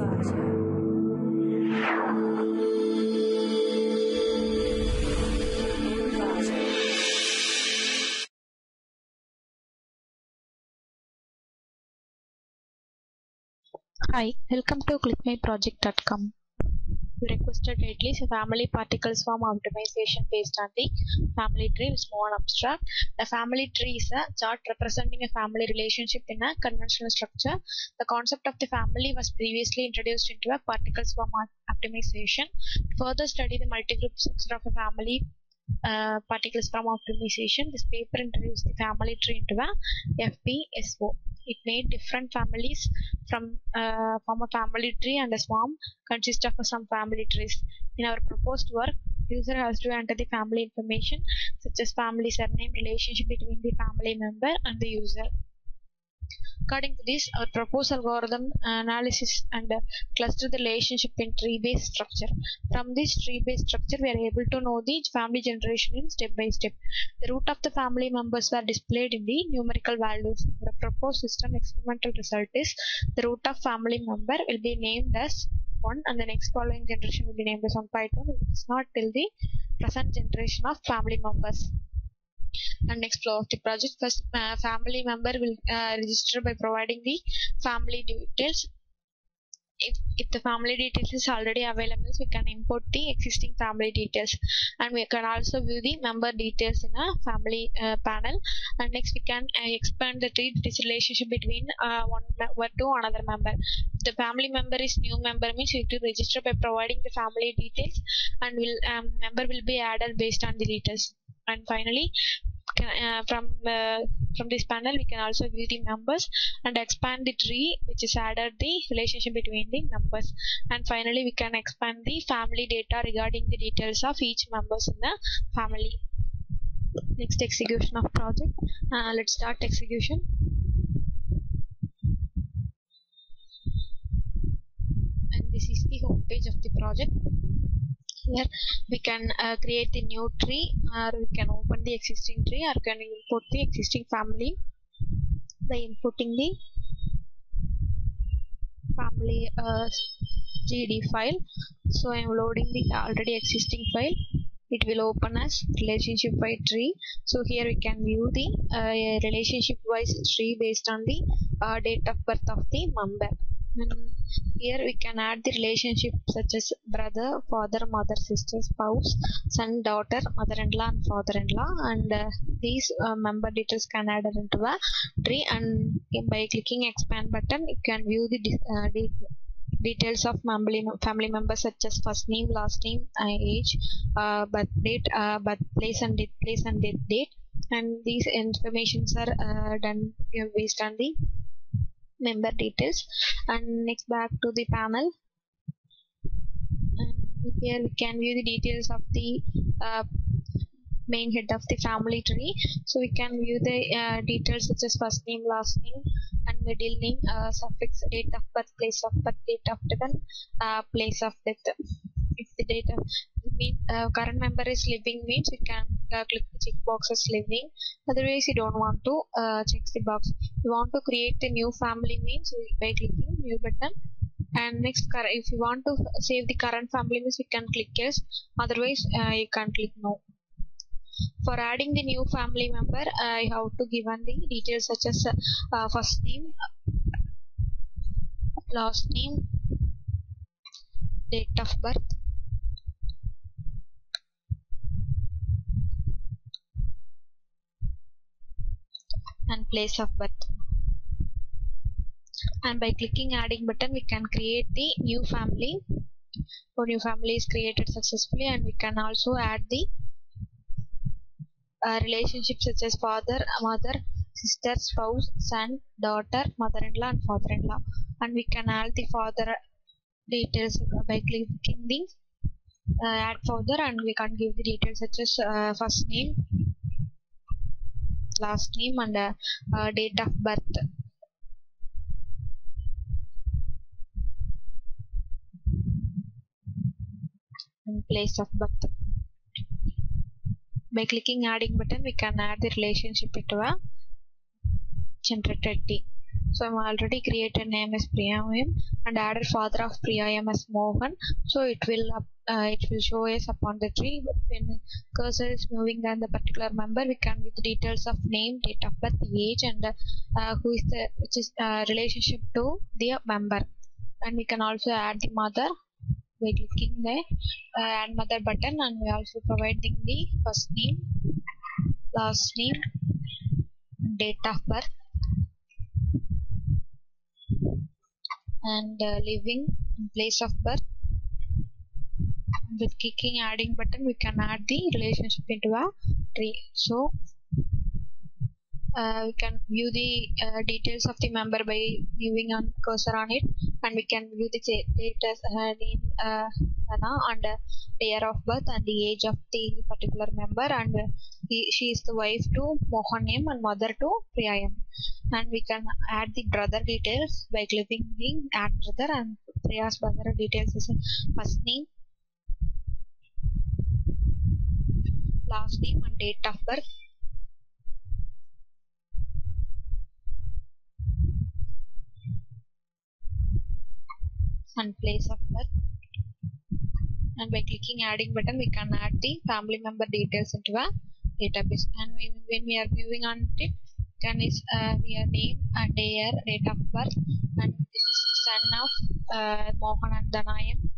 Hi, welcome to clickmyproject.com. You requested lately a family particle swarm optimization based on the family tree with small abstract. The family tree is a chart representing a family relationship in a conventional structure. The concept of the family was previously introduced into a particle swarm optimization. To further study the multigroup structure of a family particle swarm optimization, this paper introduced the family tree into a FPSO. It made different families from a family tree, and a swarm consists of some family trees. In our proposed work, user has to enter the family information such as family surname, relationship between the family member and the user. According to this, our proposed algorithm analysis and cluster the relationship in tree-based structure. From this tree-based structure, we are able to know the family generation in step by step. The root of the family members were displayed in the numerical values. The proposed system experimental result is the root of family member will be named as 1 and the next following generation will be named as 1 by 2. It is not till the present generation of family members. And next flow of the project, first family member will register by providing the family details. If the family details is already available, so we can import the existing family details, and we can also view the member details in a family panel. And next we can expand the tree, this relationship between one member to another member. If the family member is new member, means we have to register by providing the family details, and member will be added based on the details. And finally, from this panel we can also view the members and expand the tree, which is added the relationship between the members. And finally, we can expand the family data regarding the details of each members in the family. Next, execution of project. Let's start execution. And this is the home page of the project. Here we can create the new tree, or we can open the existing tree, or can import the existing family by inputting the family GD file. So I am loading the already existing file. It will open as relationship by tree. So here we can view the relationship wise tree based on the date of birth of the member. And here we can add the relationship such as brother, father, mother, sister, spouse, son, daughter, mother-in-law and father-in-law, and these member details can add into a tree. And by clicking expand button, you can view the details of family members such as first name, last name, age, birth date, birthplace and death place and death date. And these informations are done based on the member details. And next, back to the panel, and here we can view the details of the main head of the family tree. So we can view the details such as first name, last name and middle name, suffix, date of birth, place of birth, date of death, and place of death. If the data current member is living, means you can click the check box as living. Otherwise, you don't want to check the box. You want to create a new family, means by clicking new button. And next, if you want to save the current family, means you can click yes. Otherwise, you can click no. For adding the new family member, I have to given the details such as first name, last name, date of birth, and place of birth. And by clicking adding button, we can create the new family. So new family is created successfully, and we can also add the relationships such as father, mother, sister, spouse, son, daughter, mother-in-law and father-in-law. And we can add the father details by clicking the add further, and we can give the details such as first name, last name and date of birth. And place of birth. By clicking adding button, we can add the relationship into a generated tree. So I'm already created name as Priyam and added father of Priyam as Mohan. So it will show us upon the tree. When cursor is moving on the particular member, we can with details of name, date of birth, age, and who is the which is relationship to the member. And we can also add the mother by clicking the add mother button, and we also providing the first name, last name, date of birth, and living place of birth. With clicking adding button, we can add the relationship into a tree. So we can view the details of the member by moving on cursor on it, and we can view the date as name Anna, and year of birth and the age of the particular member, and she is the wife to Mohan name and mother to Priyam. And we can add the brother details by clicking the add brother, and Priya's brother details is first name, last name, and date of birth. And place of birth. And by clicking adding button, we can add the family member details into a database. And when we are moving on it, can is your name and year, date of birth, and this is the son of Mohan and Danayam,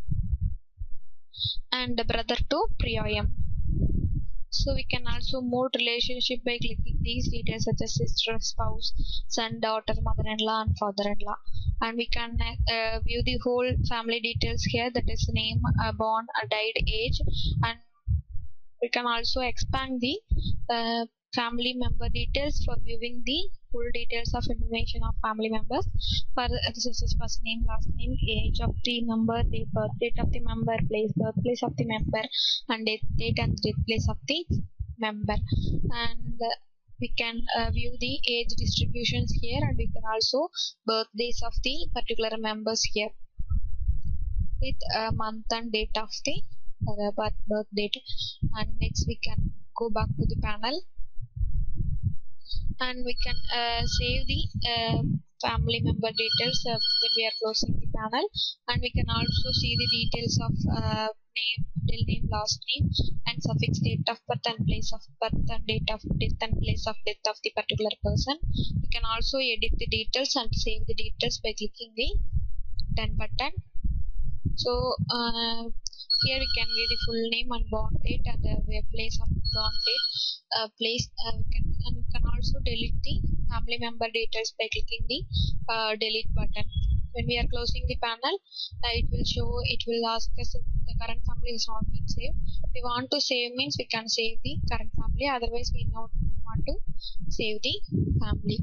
and the brother to Priyam. So we can also move relationship by clicking these details such as sister, spouse, son, daughter, mother-in-law, and father-in-law. And we can view the whole family details here, that is name, born, died, age, and we can also expand the family member details for viewing the full details of information of family members. For this is first name, last name, age of the member, the birth date of the member, birthplace of the member, and date and death place of the member. And we can view the age distributions here, and we can also birthdays of the particular members here with month and date of the birth date. And next we can go back to the panel, and we can save the family member details when we are closing the panel. And we can also see the details of name, middle name, last name, and suffix, date of birth and place of birth, and date of death and place of death of the particular person. We can also edit the details and save the details by clicking the done button. So here we can view the full name and born date, and place of born date, and we can also delete the family member details by clicking the delete button. When we are closing the panel, it will ask us if the current family is not been saved. If we want to save means we can save the current family, otherwise we don't want to save the family.